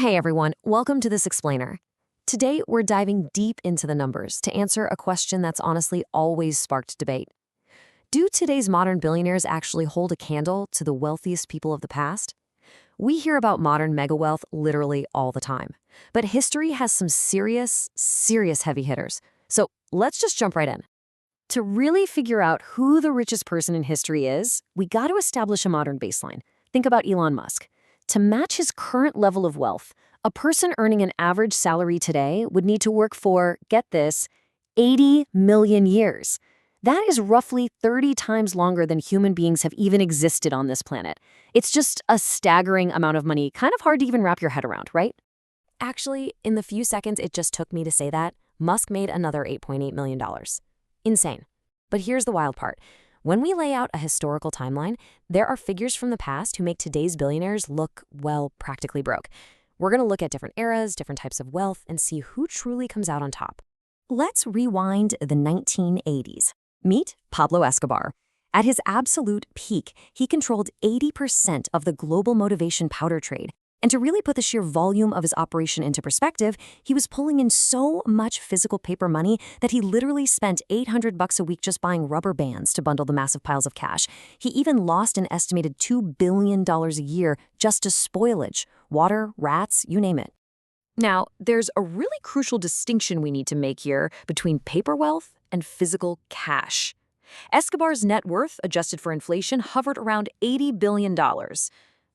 Hey everyone, welcome to This Explainer. Today, we're diving deep into the numbers to answer a question that's honestly always sparked debate. Do today's modern billionaires actually hold a candle to the wealthiest people of the past? We hear about modern mega wealth literally all the time, but history has some serious heavy hitters. So let's just jump right in. To really figure out who the richest person in history is, we got to establish a modern baseline. Think about Elon Musk. To match his current level of wealth, a person earning an average salary today would need to work for, get this, 80 million years. That is roughly 30 times longer than human beings have even existed on this planet. It's just a staggering amount of money, kind of hard to even wrap your head around, right? Actually, in the few seconds it just took me to say that, Musk made another $8.8 million. Insane. But here's the wild part. When we lay out a historical timeline, there are figures from the past who make today's billionaires look, well, practically broke. We're going to look at different eras, different types of wealth, and see who truly comes out on top. Let's rewind the 1980s. Meet Pablo Escobar. At his absolute peak, he controlled 80% of the global motivation powder trade. And to really put the sheer volume of his operation into perspective, he was pulling in so much physical paper money that he literally spent $800 a week just buying rubber bands to bundle the massive piles of cash. He even lost an estimated $2 billion a year just to spoilage, water, rats, you name it. Now, there's a really crucial distinction we need to make here between paper wealth and physical cash. Escobar's net worth, adjusted for inflation, hovered around $80 billion.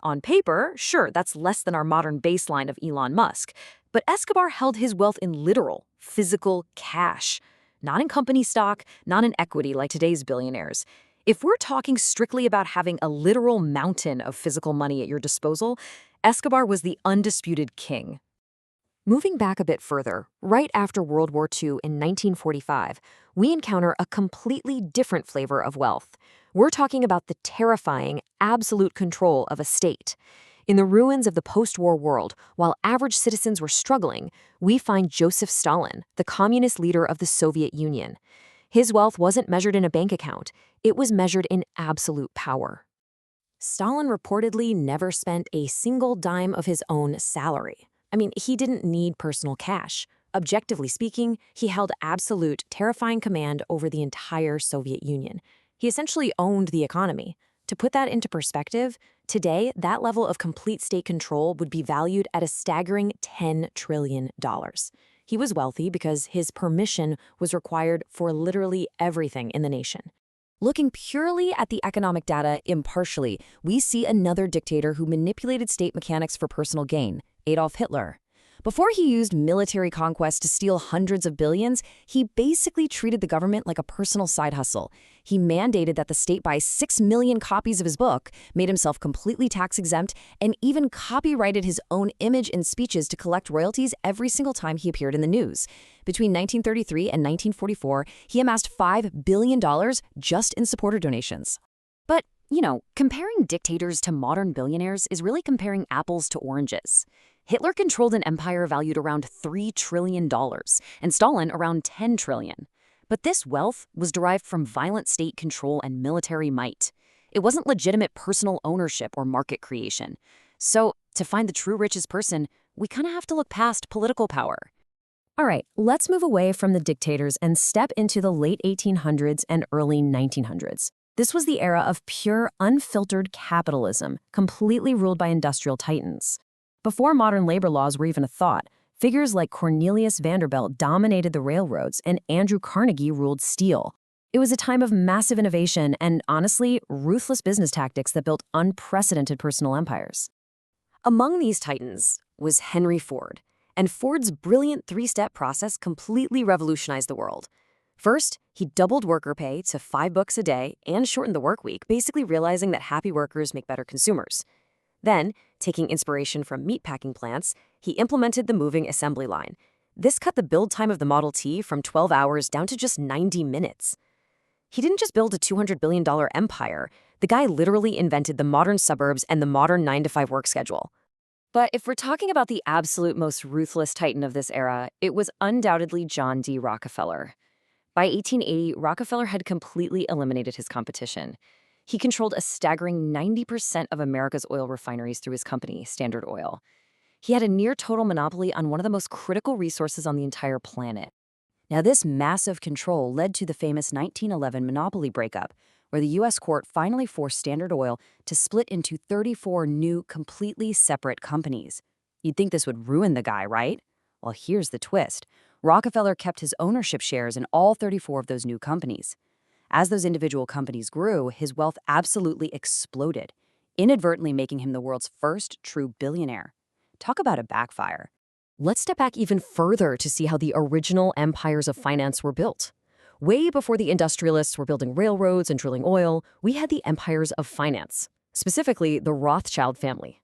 On paper, sure, that's less than our modern baseline of Elon Musk, but Escobar held his wealth in literal, physical cash, not in company stock, not in equity like today's billionaires. If we're talking strictly about having a literal mountain of physical money at your disposal, Escobar was the undisputed king. Moving back a bit further, right after World War II in 1945, we encounter a completely different flavor of wealth. We're talking about the terrifying, absolute control of a state. In the ruins of the post-war world, while average citizens were struggling, we find Joseph Stalin, the communist leader of the Soviet Union. His wealth wasn't measured in a bank account, it was measured in absolute power. Stalin reportedly never spent a single dime of his own salary. I mean, he didn't need personal cash. Objectively speaking, he held absolute, terrifying command over the entire Soviet Union. He essentially owned the economy. To put that into perspective, today, that level of complete state control would be valued at a staggering $10 trillion. He was wealthy because his permission was required for literally everything in the nation. Looking purely at the economic data impartially, we see another dictator who manipulated state mechanics for personal gain, Adolf Hitler. Before he used military conquest to steal hundreds of billions, he basically treated the government like a personal side hustle. He mandated that the state buy 6 million copies of his book, made himself completely tax-exempt, and even copyrighted his own image and speeches to collect royalties every single time he appeared in the news. Between 1933 and 1944, he amassed $5 billion just in supporter donations. But, comparing dictators to modern billionaires is really comparing apples to oranges. Hitler controlled an empire valued around $3 trillion, and Stalin around $10 trillion. But this wealth was derived from violent state control and military might. It wasn't legitimate personal ownership or market creation. So, to find the true richest person, we kind of have to look past political power. All right, let's move away from the dictators and step into the late 1800s and early 1900s. This was the era of pure, unfiltered capitalism, completely ruled by industrial titans. Before modern labor laws were even a thought, figures like Cornelius Vanderbilt dominated the railroads and Andrew Carnegie ruled steel. It was a time of massive innovation and, honestly, ruthless business tactics that built unprecedented personal empires. Among these titans was Henry Ford, and Ford's brilliant three-step process completely revolutionized the world. First, he doubled worker pay to $5 a day and shortened the work week, basically realizing that happy workers make better consumers. Then, taking inspiration from meatpacking plants, he implemented the moving assembly line. This cut the build time of the Model T from 12 hours down to just 90 minutes. He didn't just build a $200 billion empire. The guy literally invented the modern suburbs and the modern 9-to-5 work schedule. But if we're talking about the absolute most ruthless titan of this era, it was undoubtedly John D. Rockefeller. By 1880, Rockefeller had completely eliminated his competition. He controlled a staggering 90% of America's oil refineries through his company, Standard Oil. He had a near-total monopoly on one of the most critical resources on the entire planet. Now, this massive control led to the famous 1911 monopoly breakup, where the U.S. court finally forced Standard Oil to split into 34 new, completely separate companies. You'd think this would ruin the guy, right? Well, here's the twist. Rockefeller kept his ownership shares in all 34 of those new companies. As those individual companies grew, his wealth absolutely exploded, inadvertently making him the world's first true billionaire. Talk about a backfire. Let's step back even further to see how the original empires of finance were built. Way before the industrialists were building railroads and drilling oil, we had the empires of finance, specifically the Rothschild family.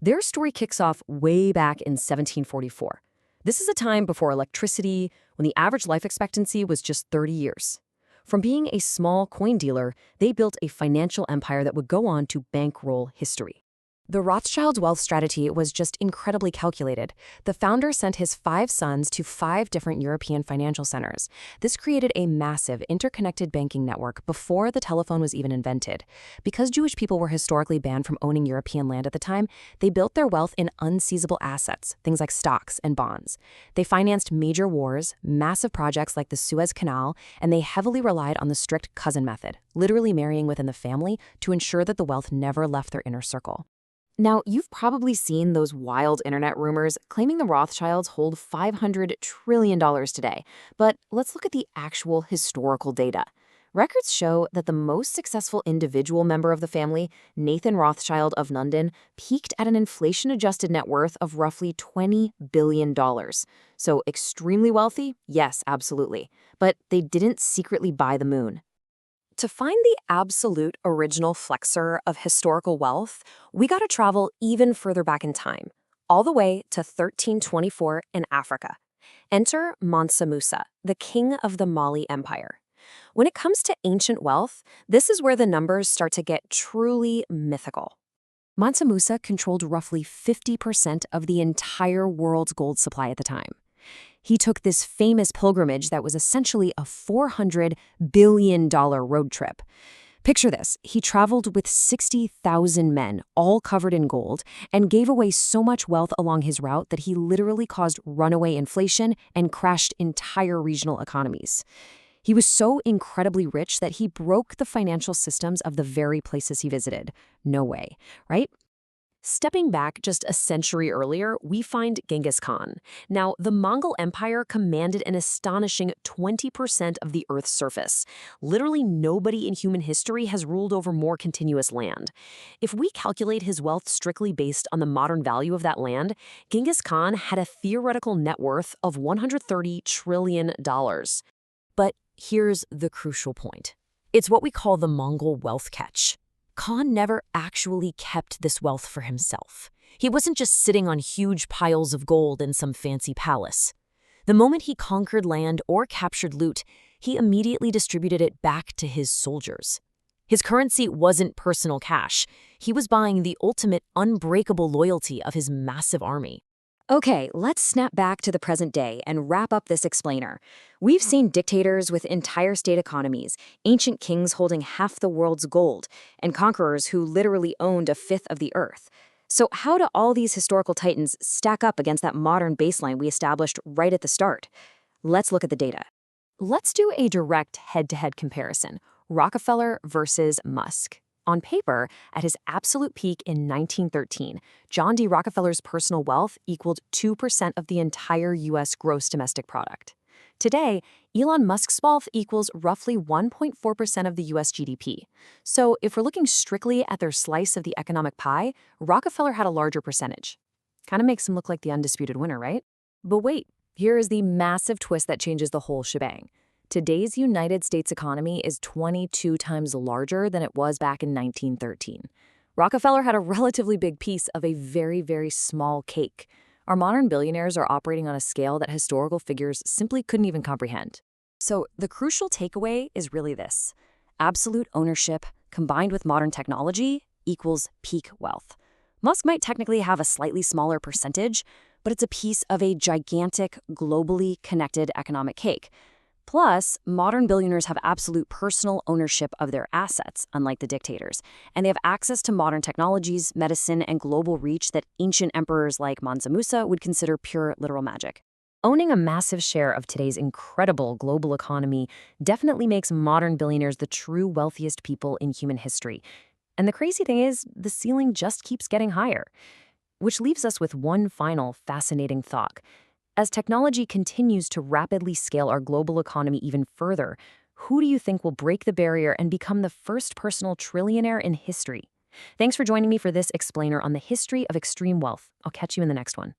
Their story kicks off way back in 1744. This is a time before electricity, when the average life expectancy was just 30 years. From being a small coin dealer, they built a financial empire that would go on to bankroll history. The Rothschilds' wealth strategy was just incredibly calculated. The founder sent his 5 sons to 5 different European financial centers. This created a massive, interconnected banking network before the telephone was even invented. Because Jewish people were historically banned from owning European land at the time, they built their wealth in unseizable assets, things like stocks and bonds. They financed major wars, massive projects like the Suez Canal, and they heavily relied on the strict cousin method, literally marrying within the family to ensure that the wealth never left their inner circle. Now, you've probably seen those wild internet rumors claiming the Rothschilds hold $500 trillion today. But let's look at the actual historical data. Records show that the most successful individual member of the family, Nathan Rothschild of London, peaked at an inflation-adjusted net worth of roughly $20 billion. So extremely wealthy? Yes, absolutely. But they didn't secretly buy the moon. To find the absolute original flexor of historical wealth, we gotta travel even further back in time, all the way to 1324 in Africa. Enter Mansa Musa, the king of the Mali Empire. When it comes to ancient wealth, this is where the numbers start to get truly mythical. Mansa Musa controlled roughly 50% of the entire world's gold supply at the time. He took this famous pilgrimage that was essentially a $400 billion road trip. Picture this. He traveled with 60,000 men, all covered in gold, and gave away so much wealth along his route that he literally caused runaway inflation and crashed entire regional economies. He was so incredibly rich that he broke the financial systems of the very places he visited. No way, right? Stepping back just a century earlier, we find Genghis Khan. Now, the Mongol Empire commanded an astonishing 20% of the Earth's surface. Literally nobody in human history has ruled over more continuous land. If we calculate his wealth strictly based on the modern value of that land, Genghis Khan had a theoretical net worth of $130 trillion. But here's the crucial point. It's what we call the Mongol wealth catch. Khan never actually kept this wealth for himself. He wasn't just sitting on huge piles of gold in some fancy palace. The moment he conquered land or captured loot, he immediately distributed it back to his soldiers. His currency wasn't personal cash. He was buying the ultimate unbreakable loyalty of his massive army. Okay, let's snap back to the present day and wrap up this explainer. We've seen dictators with entire state economies, ancient kings holding half the world's gold, and conquerors who literally owned a fifth of the earth. So how do all these historical titans stack up against that modern baseline we established right at the start? Let's look at the data. Let's do a direct head-to-head comparison, Rockefeller versus Musk. On paper, at his absolute peak in 1913, John D. Rockefeller's personal wealth equaled 2% of the entire U.S. gross domestic product. Today, Elon Musk's wealth equals roughly 1.4% of the U.S. GDP. So if we're looking strictly at their slice of the economic pie, Rockefeller had a larger percentage. Kind of makes him look like the undisputed winner, right? But wait, here is the massive twist that changes the whole shebang. Today's United States economy is 22 times larger than it was back in 1913. Rockefeller had a relatively big piece of a very, very small cake. Our modern billionaires are operating on a scale that historical figures simply couldn't even comprehend. So the crucial takeaway is really this. Absolute ownership combined with modern technology equals peak wealth. Musk might technically have a slightly smaller percentage, but it's a piece of a gigantic, globally connected economic cake. Plus, modern billionaires have absolute personal ownership of their assets, unlike the dictators, and they have access to modern technologies, medicine, and global reach that ancient emperors like Mansa Musa would consider pure literal magic. Owning a massive share of today's incredible global economy definitely makes modern billionaires the true wealthiest people in human history. And the crazy thing is, the ceiling just keeps getting higher. Which leaves us with one final fascinating thought. As technology continues to rapidly scale our global economy even further, who do you think will break the barrier and become the first personal trillionaire in history? Thanks for joining me for this explainer on the history of extreme wealth. I'll catch you in the next one.